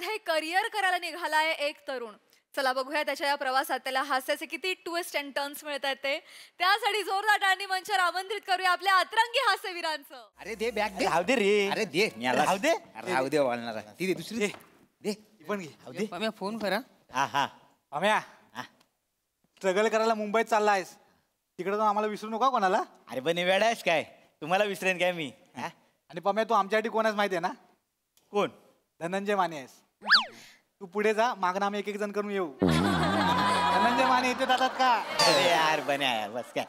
मध्ये करिअर करायला निघालाय एक तरुण. चला बघूया त्याच्या या प्रवासात त्याला हास्याचे किती ट्विस्ट अँड टर्न्स मिळतात ते. त्यासाठी जोरदार टाळणी मंचावर आमंत्रित करूया आपल्या अतरंगी हास्यवीरांचं. अरे दे बॅग दे. राहू दे रे. अरे दे राहू दे. राहू दे बोलणार ती दे दुसरी दे दे पण घे. राहू दे. पम्या फोन करा. हा हा अम्या स्ट्रगल करायला मुंबईत चाललायस, तिकडे जाऊन आम्हाला विसरू नका कोणाला. अरे पण वेळ आहेस काय, तुम्हाला विसरेन काय मी. हा? आणि पम्या तू आमच्यासाठी कोणाच माहिती आहे ना? कोण? धनंजय माने आहेस. तू पुढे जा, मागणं आम्ही एक एक जण करून येऊ. धनंजय माने इथे जातात का? अरे यार बन्या यार बस काय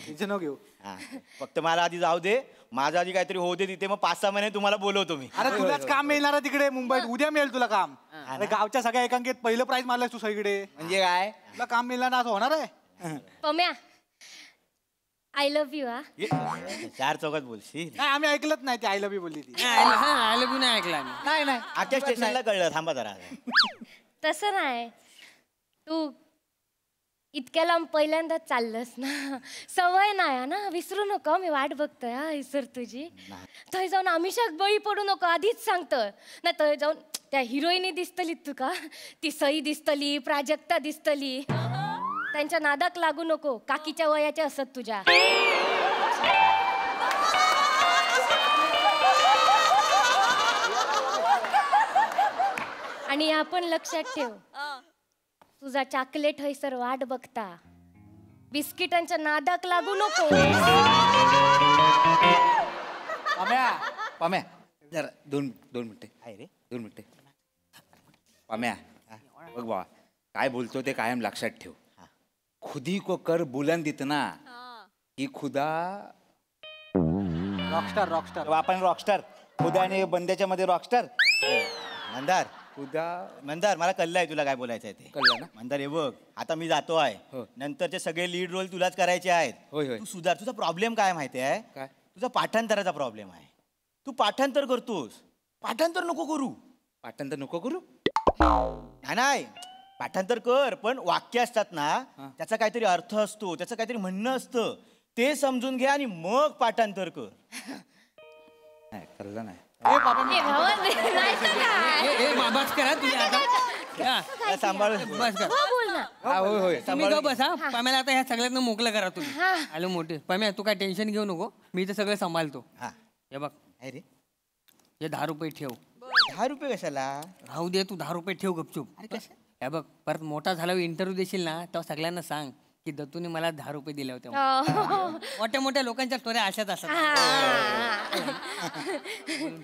टेन्शन नको घेऊ. हा फक्त मला आधी जाऊ दे, माझं आधी काहीतरी होऊ दे तिथे, मग 5-6 महिने तुम्हाला बोलवतो मी. अरे तुलाच काम मिळणार आहे तिकडे मुंबईत, उद्या मिळेल तुला काम. अरे गावच्या सगळ्या एकांकित पहिलं प्राइज मारलायस तू सगळीकडे. म्हणजे काय? तुला काम मिळणार ना असं होणार आहे? Pamya I love you. हा 4 चौकात बोलशील? नाही आम्ही ऐकलंच नाही, ती आय लव्ह यू बोलली ती. आय लव्ह यू नाही ऐकला आम्ही. नाही नाही आजच्या स्टेशनला कळलं. थांबा जरा. तसं नाही, तू इतक्या लांब पहिल्यांदाच चाललंस ना, सवय नाही ना, विसरू नको. मी वाट बघतोय हा इसर तुझी. थंय जाऊन आमिषाक बळी पडू नको, आधीच सांगतोय ना. थंय जाऊन त्या हिरोईनी दिसतली तुका, ती सई दिसतली, प्राजक्ता दिसतली, त्यांच्या नादाक लागू नको. काकीच्या वयाच्या असत तुझ्या. आणि आपण लक्षात ठेव, तुझा चॉकलेट हैसर वाट बघता, बिस्किटांच्या नादाक लागू नको. पम्या पम्या जरा दोन मिनिटं. आहे रे 2 मिनिटं. पम्या बघ बाबा काय बोलतो ते कायम लक्षात ठेव. खुदी को कर बुलंद इतना की खुदा. Rockstar Rockstar. आपण रॉकस्टार खुदा आणि बंद्याच्या मध्ये रॉकस्टार. मंदार खुदा मंदार मला कळलंय तुला काय बोलायचं आहे ते. कळलं ना? मंदार हे बघ, आता मी जातो आहे. हो. नंतरचे सगळे लीड रोल तुलाच करायचे आहेत. होय होय. तू सुधार. तुझा प्रॉब्लेम काय माहिती आहे? काय? तुझा पाठांतराचा प्रॉब्लेम आहे. तू पाठांतर करतोस, पाठांतर नको करू. पाठांतर नको करू. नाही पाठांतर कर, पण वाक्य असतात ना, त्याचा काहीतरी अर्थ असतो, त्याचं काहीतरी म्हणणं असतं, ते समजून घे आणि मग पाठांतर कर. नाही कळलं नाही. ए भावा, नाही तर काय? बस करा तुम्ही आता. सांभाळ. बस कर. हो, बोल ना. होय होय तुम्ही सांभाळून ग बस. हा पम्याला आता ह्या सगळ्यांना मोकळं करा तुम्ही. हा. आलो मोठे. पम्या तू काय टेन्शन घेऊ नको, मी इथे सगळं सांभाळतो. हा हे बघ, आहे रे. हे 10 रुपये ठेव. 10 रुपये कशाला? राहू दे, तू 10 रुपये ठेव गपचूप. हे बघ, परत मोठा झाल्यावर इंटरव्ह्यू देशील ना, तेव्हा सगळ्यांना सांग की दत्तूने मला 10 रुपये दिले होते. मोठ्या मोठ्या लोकांच्या स्टोऱ्या अशाच असतात.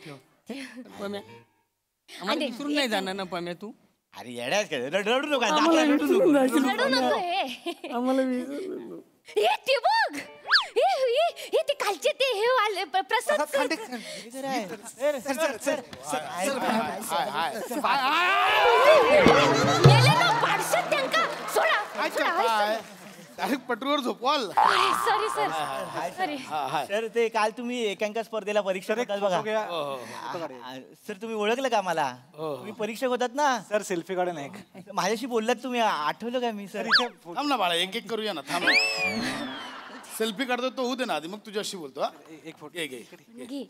ठेव पम्या, आम्हाला विसरून नाही जाणार ना पम्या तू. अरे येड्याच काय, रडू नका. रडू नको. हे ते बघ, हे ते कालचे ते हे वाले प्रसाद गेले ना पाडशात त्यांका. सोडा. डायरेक्ट पटरूवर झोपवाल. Sorry sir, sorry. सर ते काल तुम्ही एकांका स्पर्धेला परीक्षक होतात बघा. सर तुम्ही ओळखलं का मला? तुम्ही परीक्षक होतात ना सर सेल्फी काढून एक. माझ्याशी बोललात तुम्ही, आठवलं का मी? सर थांब ना बाळा, एक एक करूया ना. थांब. सेल्फी काढतो तो होऊ दे ना आधी, मग तुझ्याशी बोलतो. हा एक फोटो. घे. घे.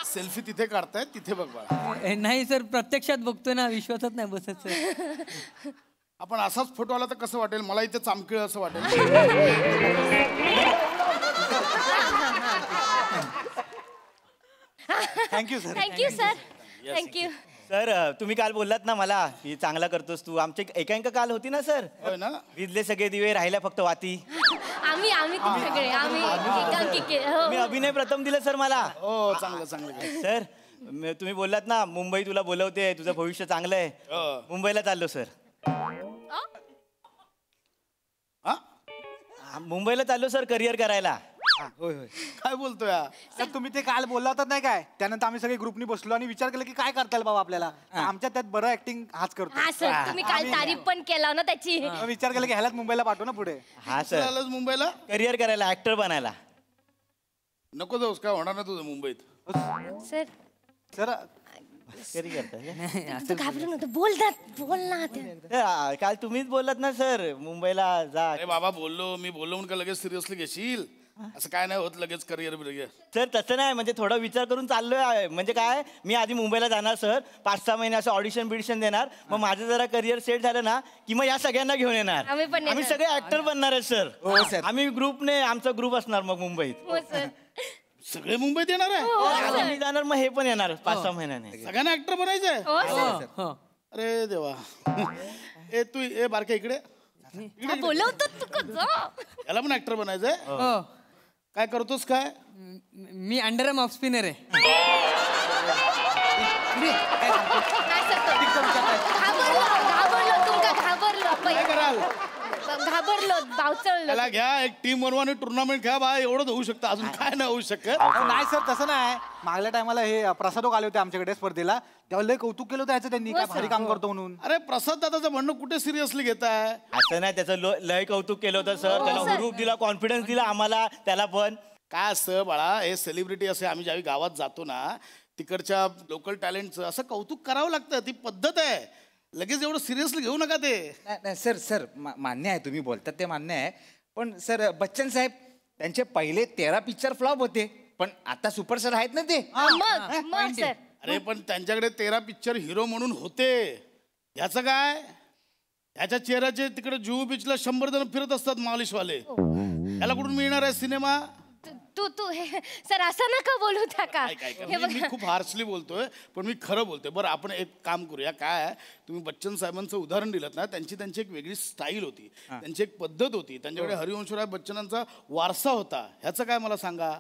सेल्फी तिथे काढतायत, तिथे बघ बाळा. नाही सर, प्रत्यक्षात बघतोय ना, विश्वासात नाही बसत सर. आपण असाच फोटो आला तर कसं वाटेल? मला इथे चामखीळ असं वाटेल. Thank you sir. Thank you sir, thank you. Sir तुम्ही काल बोललात ना मला की चांगला करतोस तू. आमची एकांका काल होती ना सर. होय ना? विजले सगळे दिवे, राहिल्या फक्त वाती. आम्ही ते सगळे आम्ही एकांकिके. मी अभिनय प्रथम दिलं सर मला. हो चांगलं चांगलं. सर तुम्ही बोललात ना मुंबई तुला बोलवते, तुझं भविष्य चांगलं आहे. मुंबईला चाललो सर. मुंबईला चाललो सर करिअर करायला. होय होय. काय बोलतोय हा? सर तुम्ही ते काल बोलला होतात नाही काय, त्यानंतर आम्ही सगळे ग्रुपनी बसलो आणि विचार केला की काय करता येईल बाबा आपल्याला. आमच्या त्यात बरं ऍक्टिंग हाच करतो. हा सर, तुम्ही काल तारीफ पण केला ना त्याची. मग विचार केला की ह्यालाच मुंबईला पाठवू ना पुढे. हा चल सर, आलास मुंबईला? करिअर करायला, ऍक्टर बनायला. नको जाऊस, काय होणार ना तुझं मुंबईत. सर सर कधी करताय नाही, असं तू घाबरू नको बोल ना ते. काल तुम्हीच बोललात ना सर मुंबईला जा. अरे बाबा मी बोललो म्हणून का लगेच सिरियसली घेशील? असं काय नाही होत लगेच करिअर बिरिअर. सर तसं नाही म्हणजे थोडा विचार करून चाललोय आहे. म्हणजे काय मी आधी मुंबईला जाणार सर 5-6 महिने असं ऑडिशन बिडिशन देणार मग माझं जरा करिअर सेट झालं ना की मग या सगळ्यांना घेऊन येणार. आम्ही पण येणार. आम्ही सगळे ऍक्टर बनणार आहे सर. हो, sir. आम्ही ग्रुपने आमचा ग्रुप असणार मग मुंबईत. हो सर. सगळे मुंबईत येणार आहे? आधी मी जाणार मग हे पण येणार 5-6 महिन्याने. सगळ्यांना ऍक्टर बनायचंय? हो सर. हो. अरे देवा. ए बारक्या इकडे. हा, बोलवतो तू कसं. याला पण ऍक्टर बनायचंय? हो. काय करतोस काय? मी अंडरआर्म ऑफ स्पिनर आहे. नाही सर, घाबरलो तुमका काय कराल? घाबरलो बावचळलो. त्याला घ्या एक टीम बनवा टुर्नामेंट घ्या बा एवढंच होऊ शकतं अजून काय नाही होऊ शकत. नाही सर तसं नाही. मागल्या टायमाला हे प्रसादोक आले होते आमच्याकडे स्पर्धेला तेव्हा लय कौतुक केलं होतं याचं त्यांनी काय भारी काम करतो म्हणून. अरे प्रसाद दादाचं म्हणणं कुठे सिरियसली घेताय? असं नाही त्याचं लय कौतुक केलं होतं सर. त्याला हुरूप दिला कॉन्फिडन्स दिला आम्हाला त्याला पण. काय असतं बाळा हे सेलिब्रिटी असे आम्ही ज्यावेळी गावात जातो ना तिकडच्या लोकल टॅलेंटचं असं कौतुक करावं लागतं. ती पद्धत आहे. लगेच एवढं सिरियसली घेऊ नका ते. नाही सर मान्य आहे तुम्ही बोलतात ते मान्य आहे. पण सर बच्चन साहेब त्यांचे पहिले 13 पिक्चर फ्लॉप होते पण आता सुपरस्टार आहेत ना ते. मग सर अरे पण त्यांच्याकडे 13 पिक्चर हिरो म्हणून होते. ह्याचं काय? ह्याच्या चेहऱ्याचे तिकडे जुहू बीचला 100 जण फिरत असतात मालिशवाले. याला कुठून मिळणार आहे सिनेमा? तू हे सर असं नका बोलू त्या का. मी खूप हार्शली बोलतोय पण मी खरं बोलतोय. बरं आपण एक काम करूया. काय आहे, तुम्ही बच्चन साहेबांचं उदाहरण दिलं ना त्यांची एक वेगळी स्टाईल होती. त्यांची एक पद्धत होती. त्यांच्याकडे हरिवंशराय बच्चनांचा वारसा होता. ह्याचं काय मला सांगा.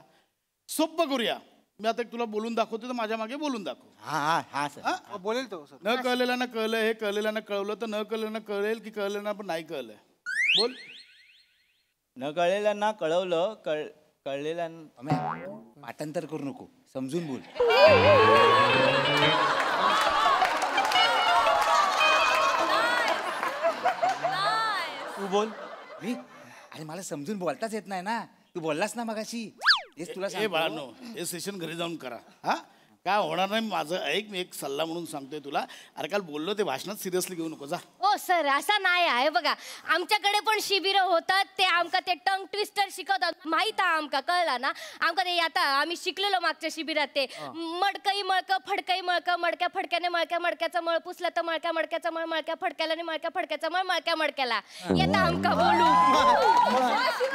सोपं करूया. मी आता एक तुला बोलून दाखवतो तर माझ्या मागे बोलून दाखव. हा सर. बोलेल तो सर. न कळलेल्यानं कळलं हे कळलेल्यानं कळवलं तर न कळलेल्यानं कळेल की कळलेल्यानं पण नाही कळलंय. बोल. न कळलेल्यांना कळवलं कळलेल्यांना पाठांतर करू नको समजून बोल. तू बोल. अरे मला समजून बोलताच येत नाही ना. तू बोललास ना मगाशी तेच तुला ए बाळांनो हे सेशन घरी जाऊन करा. हा काय होणार नाही. माझं ऐक मी एक सल्ला म्हणून सांगतोय तुला. अरे काल बोललो ते भाषणात सिरियसली घेऊ नको. जा. ओ सर असं नाही आहे बघा. आमच्याकडे पण शिबिर होतात ते आमका ते टंग ट्विस्टर शिकवतात माहित आहे आमका कळला ना. आमका ते आता आम्ही शिकलेलो मागच्या शिबिरात ते मडकई मळक फडकई मळक मडक्या फडक्याने मळक्या मडक्याचा मळ पुसला तर मळक्या मडक्याचा मळ मळक्या फडक्याला आणि मळक्या फडक्याचा मळ मळक्या मडक्याला येता आमका बोलू.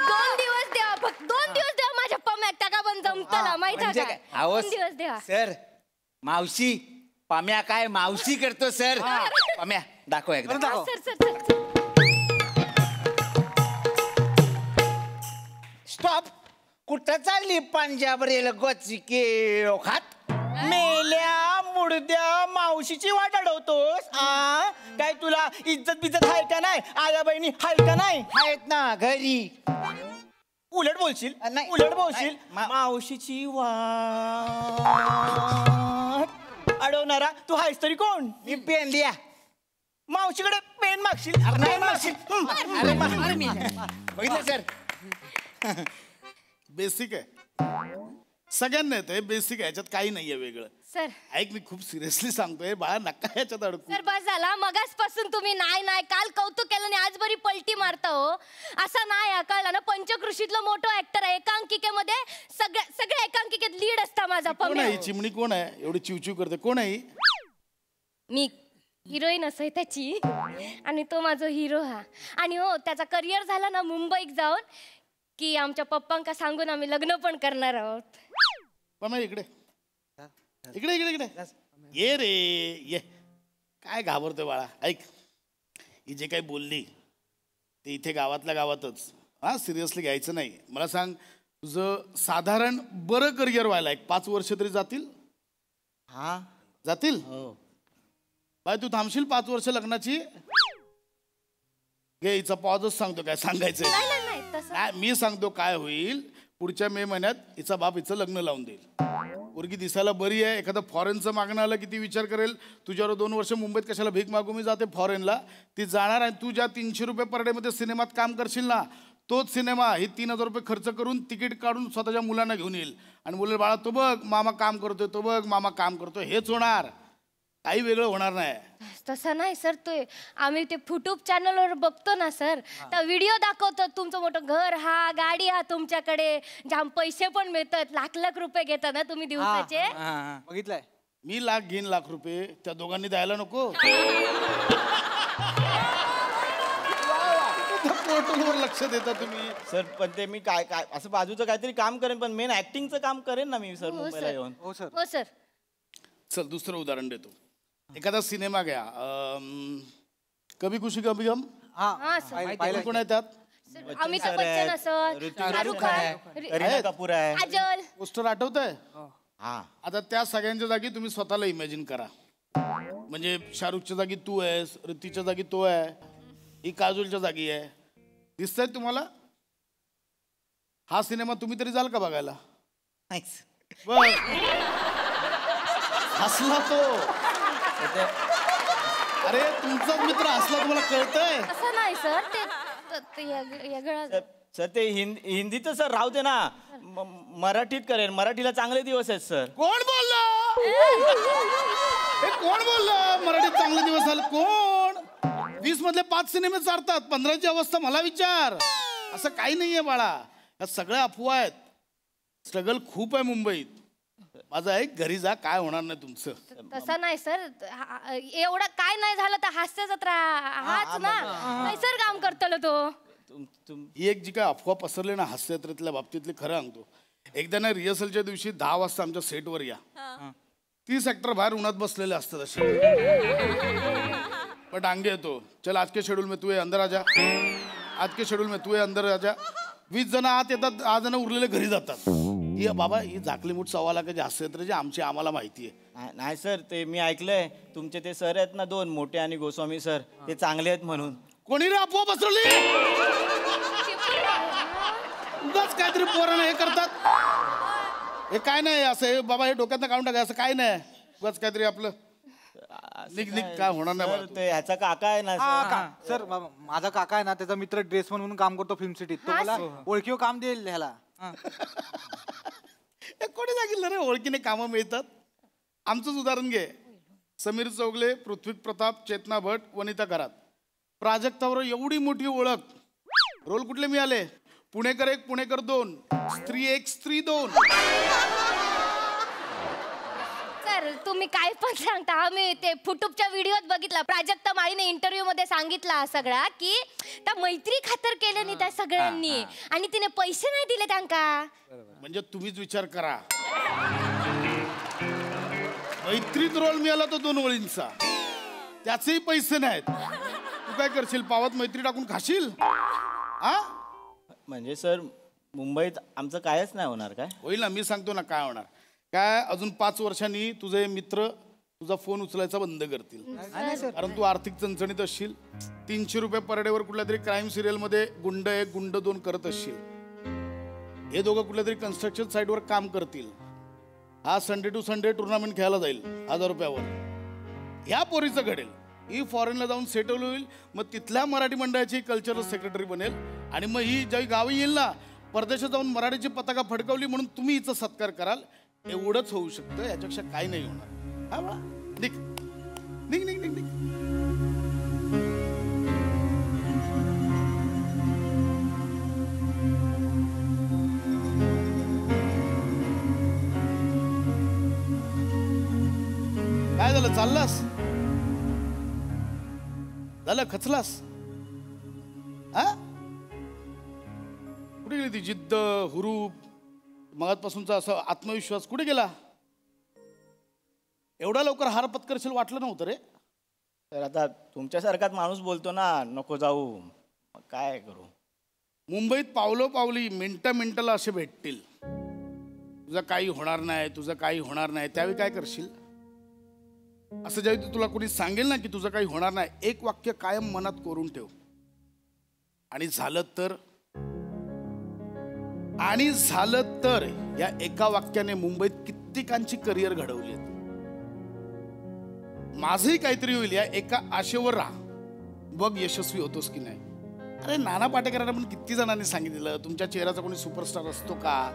2 दिवस द्या फक्त 2 दिवस द्या माझ्या पम्यात त्या का पण जमतला माहित आहे का. 2 दिवस द्या सर. मावशी पाम्या काय मावशी करतो सर. पाम्या दाखव एकदा. Sir sir sir stop. कुठं चालली पंजाब रेल गोचिके खात. मेल्या मुडद्या मावशीची वाट अडवतोस. काय तुला इज्जत बिज्जत आहे का नाही? आया बहिणी आहे का नाही? आहेत ना घरी. उलट बोलशील नाही. उलट बोलशील. नाही. मावशीची वाट अडवणारा तू आहेस तरी कोण? मी पेन लिया. मावशीकडे पेन मागशील. नाही मावशी. अरे मी बघितलं सर. बेसिक आहे. सगळ्यांना येतं बेसिक आहे. ह्याच्यात काही नाहीये वेगळं. सर ऐक मी खूप सिरियसली सांगतोय बाळा नका ह्याच्यात अडकू. सर बस झाला मगासपासून तुम्ही नाही काल कौतुक केलं आणि आज बरी पलटी मारता हो. असं नाही कळलं ना. पंचकृषीतलं मोठं ऍक्टर आहे. एकांकिकेमध्ये सगळ्या एकांकिकेत लीड असता माझा कोण पम्या. आहे ही चिमणी? कोण आहे एवढी चिवचिव करते? कोण आहे ही? मी हिरोईन असं त्याची आणि तो माझा हिरो हा. आणि हो त्याचा करिअर झाला ना मुंबईत जाऊन की आमच्या पप्पांका सांगून आम्ही लग्न पण करणार आहोत. पम्या इकडे इकडे इकडे इकडे ये रे ये. काय घाबरतोय बाळा. ऐक ही जे काही बोलली ते इथे गावातल्या गावातच. सिरियसली घ्यायचं नाही. मला सांग तुझं साधारण बरं करिअर व्हायला 5 वर्ष तरी जातील. जातील. बाय तू थांबशील 5 वर्ष लग्नाची. घे हिचा पॉजच सांगतो काय सांगायचं. नाही तसं मी सांगतो काय होईल. पुढच्या मे महिन्यात हिचा बाप हिचं लग्न लावून देईल. पोरगी दिसायला बरी आहे. एखादं फॉरेनचं मागणं आलं किती विचार करेल. तुझ्यावर 2 वर्ष मुंबईत कशाला भीक मागू मी जाते फॉरेनला. ती जाणार आणि तू ज्या 300 रुपये पर डे मध्ये सिनेमात काम करशील ना तोच सिनेमा ही 3000 रुपये खर्च करून तिकीट काढून स्वतःच्या मुलांना घेऊन येईल आणि बोलेल बाळा तो बघ मामा काम करतोय तो बघ मामा काम करतोय. हेच होणार. काही वेगळं होणार नाही. तसं नाही सर, तो आम्ही ते युट्यूब चॅनलवर बघतो ना सर, तर व्हिडिओ दाखवतात तुमचं मोठं घर हा, गाडी हा, तुमच्याकडे जाम पैसे पण मिळतात, लाख लाख रुपये घेता ना तुम्ही दिवसाचे. बघितलंय मी लाख घेईन ₹1,00,000, त्या दोघांनी द्यायला नको. फोटोवर लक्ष देता तुम्ही. सर पण ते मी काय काय असं बाजूचं काहीतरी काम करेन, पण मेन ऍक्टिंगचं काम करेन ना मी सर मुंबईला येऊन. हो सर. हो सर. चल दुसरं उदाहरण देतो. एखादा सिनेमा घ्या, कभी खुशी कभी गम. हा सर. कोण आहे त्यात? अमिताभ बच्चन असं, शाहरुख खान, करीना कपूर आहे. काजल. पोस्टर आठवत आहे? हा आता त्या सगळ्यांच्या जागी तुम्ही स्वतःला इमॅजिन करा. म्हणजे शाहरुखच्या जागी तू आहेस, ऋतीच्या जागी तो आहे, ही काजोलच्या जागी आहे. दिसतंय तुम्हाला? हा सिनेमा तुम्ही तरी जाल का बघायला? बघ. हसला तो. अरे तुमचाच मित्र हसला, तुम्हाला कळतंय? असं नाही सर, ते वेगळं. सर ते हिंदीत सर राहू दे ना, मराठीत करेन. मराठीला चांगले दिवस आहेत सर. कोण बोललं? हे कोण बोललं मराठीत चांगले दिवस आले? कोण? 20 मधले 5 सिनेमे चालतात, 15ची अवस्था मला विचार. असं काही नाहीये बाळा, या सगळ्या अफवा आहेत. स्ट्रगल खूप आहे मुंबईत. माझं ऐक, घरी जा, काय होणार नाही तुमचं. तसं नाही सर, एवढं काय नाही झालं तर हास्य जत्रा हाच ना, सर काम करतलो तो. ही एक जी काय अफवा पसरली ना हास्ययात्रेतल्या बाबतीतली, खरं सांगतो. एकदा ना रिहर्सलच्या दिवशी 10 वाजता आमच्या सेटवर या. 30 ऍक्टर बाहेर उन्हात बसलेले असतात असे. पण डांगे येतो, चल आज के शेड्यूल में तू है अंदर आजा, आज के शेड्यूल में तू है अंदर आजा. 20 जण आत येतात, 10 जण उरलेले घरी जातात. ही बाबा ही झाकली मूठ सव्वा लाखाची हास्ययात्रेची आमची, आम्हाला माहिती आहे. नाही सर, ते मी ऐकलंय तुमचे ते सर आहेत ना 2 मोठे आणि गोस्वामी सर, ते चांगले आहेत म्हणून. कोणी रे अफवा पसरली? उगाच काहीतरी पोरांना हे करतात. हे काय नाही असं, हे बाबा हे डोक्यात काढून टाका, असं काय नाही. उगाच काहीतरी आपलं निघ काय होणार नाही. सर, ते ह्याचा काका आहे ना सर. सर माझा काका आहे ना, त्याचा मित्र ड्रेसमन म्हणून काम करतो फिल्म सिटीत, तो मला ओळखीव काम देईल ह्याला. कोणी सांगितलं रे ओळखीने कामं मिळतात? आमचंच उदाहरण घे. समीर चौगले, पृथ्वी प्रताप, चेतना भट, वनिता करात. प्राजक्तावर एवढी मोठी ओळख. रोल कुठले मिळाले? पुणेकर 1, पुणेकर 2, स्त्री 1, स्त्री 2. सर तुम्ही काय पण सांगता, आम्ही ते युट्यूबच्या व्हिडिओत बघितला. प्राजक्ता माळीने इंटरव्ह्यू मध्ये सांगितला सगळा की त्या मैत्री खातर केलं नाही त्या सगळ्यांनी, आणि तिने पैसे नाही दिले त्यांका. म्हणजे तुम्हीच विचार करा, मैत्रीत रोल मिळाला तो 2 ओळींचा, त्याचेही पैसे नाहीत. तू काय करशील? पावात मैत्री टाकून खाशील? हा म्हणजे सर मुंबईत आमचं कायच नाही होणार काय? होईल ना, मी सांगतो ना काय होणार. काय अजून 5 वर्षांनी तुझे मित्र तुझा फोन उचलायचा बंद करतील, कारण तू आर्थिक चणचणीत असशील. 300 रुपये पर डेवर कुठल्या तरी क्राईम सिरियल मध्ये गुंड 1 गुंड 2 करत असशील. हे दोघं कुठल्या तरी कन्स्ट्रक्शन साईटवर काम करतील. हा संडे टू संडे टुर्नामेंट खेळायला जाईल 1000 रुपयावर. ह्या पोरीचं घडेल, ही फॉरेनला जाऊन सेटल होईल, मग तिथल्या मराठी मंडळाची कल्चरल सेक्रेटरी बनेल, आणि मग ही ज्याही गावी येईल ना, परदेशात जाऊन मराठीची पताका फडकवली म्हणून तुम्ही हिचा सत्कार कराल. एवढंच होऊ शकतं, याच्यापेक्षा काही नाही होणार. हा बाळा, निघ निघ निघ निघ निघ. काय झालं? चाललास? झालं? खचलास? हा, कुठे गेली ती जिद्द, हुरूप, मगातपासूनचा असा आत्मविश्वास कुठे गेला? एवढा लवकर हार पत्करशील वाटलं नव्हतं रे. तर आता तुमच्यासारखाच माणूस बोलतो ना, नको जाऊ, मग काय करू. मुंबईत पावलोपावली मिनिटाला असे भेटतील, तुझं काही होणार नाही, तुझं काही होणार नाही. त्यावेळी काय करशील? असं ज्यावेळी तुला कोणी सांगेल ना की तुझं काही होणार नाही, एक वाक्य कायम मनात कोरून ठेव. आणि झालं तर या एका वाक्याने मुंबईत कित्येकांची करिअर घडवली. माझंही काहीतरी होईल या एका आशेवर राहा, बघ यशस्वी होतोस की नाही. अरे नाना पाटेकरांना पण किती जणांनी सांगितलं तुमच्या चेहऱ्याचा कोणी सुपरस्टार असतो का,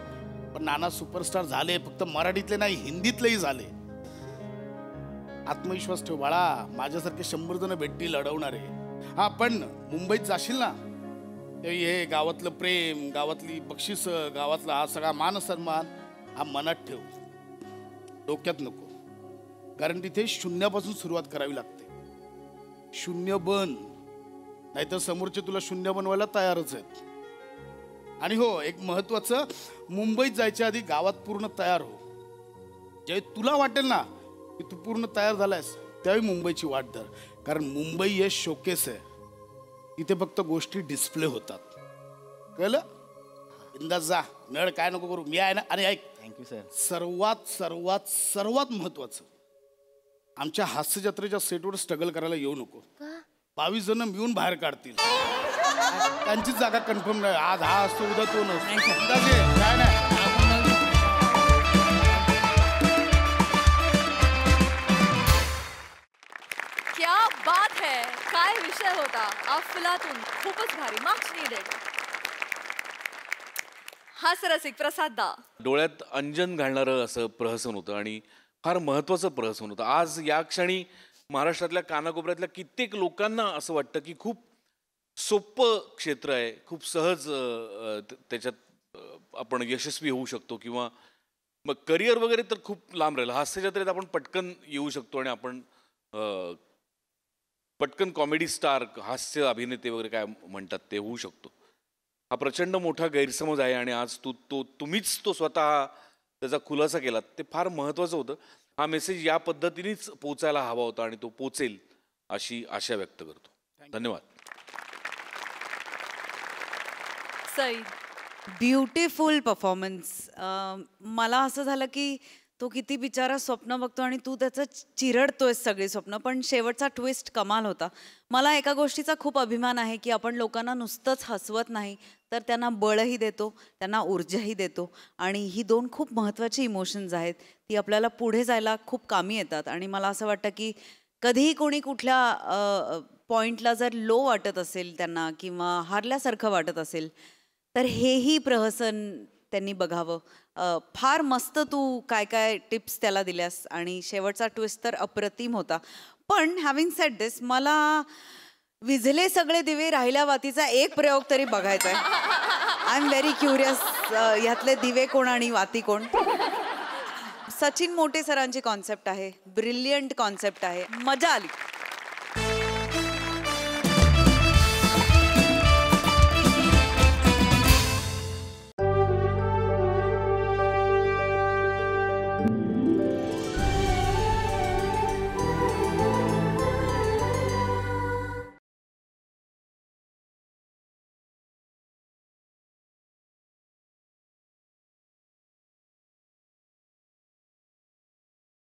पण नाना सुपरस्टार झाले, फक्त मराठीतले नाही हिंदीतलेही झाले. आत्मविश्वास ठेव बाळा, माझ्यासारखे 100 जण भेटतील अडवणारे. हा पण मुंबईत जाशील ना, ते हे गावातलं प्रेम, गावातली बक्षिस, गावातला हा सगळा मान सन्मान हा मनात ठेव, डोक्यात नको. कारण तिथे शून्यापासून सुरुवात करावी लागते. शून्य बन, नाहीतर समोरचे तुला शून्य बनवायला तयारच आहेत. आणि हो, एक महत्वाचं, मुंबईत जायच्या आधी गावात पूर्ण तयार हो. जेव्हा तुला वाटेल ना की तू पूर्ण तयार झालायस, त्यावेळी मुंबईची वाट धर. कारण मुंबई हे शोकेस आहे, इथे फक्त गोष्टी डिस्प्ले होतात. कळलं? बिंदास जा, नळ काय नको करू, मी आहे ना. आणि ऐक, थँक्यू सर. सर्वात सर्वात सर्वात महत्वाचं, आमच्या हास्य जत्रेच्या सेटवर स्ट्रगल करायला येऊ नको. 22 जण मिळून बाहेर काढतील, त्यांचीच जागा कन्फर्म नाही. आज हा असतो, उद्या तो नसतो. काय नाही. क्या बात है, काय विषय होता. अफलातून, खूपच भारी. Marks needed. हास्यरसिक प्रसाद दा. डोळ्यात अंजन घालणारं असं प्रहसन होतं आणि फार महत्त्वाचं प्रहसन होतं. आज या क्षणी महाराष्ट्रातल्या कानाकोपऱ्यातल्या कित्येक लोकांना असं वाटतं की खूप सोपं क्षेत्र आहे, खूप सहज त्याच्यात आपण यशस्वी होऊ शकतो, किंवा मग करिअर वगैरे तर खूप लांब राहिलं. हास्य जत्रेत आपण पटकन येऊ शकतो आणि आपण पटकन कॉमेडी स्टार, हास्य अभिनेते वगैरे काय म्हणतात ते होऊ शकतो. हा प्रचंड मोठा गैरसमज आहे आणि आज तुम्हीच तो स्वतः त्याचा खुलासा केला. ते फार महत्त्वाचं होतं. हा मेसेज या पद्धतीनेच पोचायला हवा होता आणि तो पोचेल अशी आशा व्यक्त करतो. धन्यवाद. सई. Beautiful performance. मला असं झालं की तो किती बिचारा स्वप्न बघतो आणि तू त्याचं चिरडतोय सगळी स्वप्न, पण शेवटचा ट्विस्ट कमाल होता. मला एका गोष्टीचा खूप अभिमान आहे की आपण लोकांना नुसतंच हसवत नाही, तर त्यांना बळही देतो, त्यांना ऊर्जाही देतो. आणि ही 2 खूप महत्त्वाची इमोशन्स आहेत, ती आपल्याला पुढे जायला खूप कामी येतात. आणि मला असं वाटतं की कधीही कोणी कुठल्या पॉईंटला जर लो वाटत असेल त्यांना, किंवा हारल्यासारखं वाटत असेल, तर हेही प्रहसन त्यांनी बघावं. फार मस्त तू काय काय टिप्स त्याला दिल्यास आणि शेवटचा ट्विस्ट तर अप्रतिम होता. पण हॅव्हिंग सेड दिस, मला विझले सगळे दिवे राहिल्या वातीचा एक प्रयोग तरी बघायचा आहे. आय एम व्हेरी क्युरियस, ह्यातले दिवे कोण आणि वाती कोण. सचिन मोटे सरांची कॉन्सेप्ट आहे, ब्रिलियंट कॉन्सेप्ट आहे, मजा आली.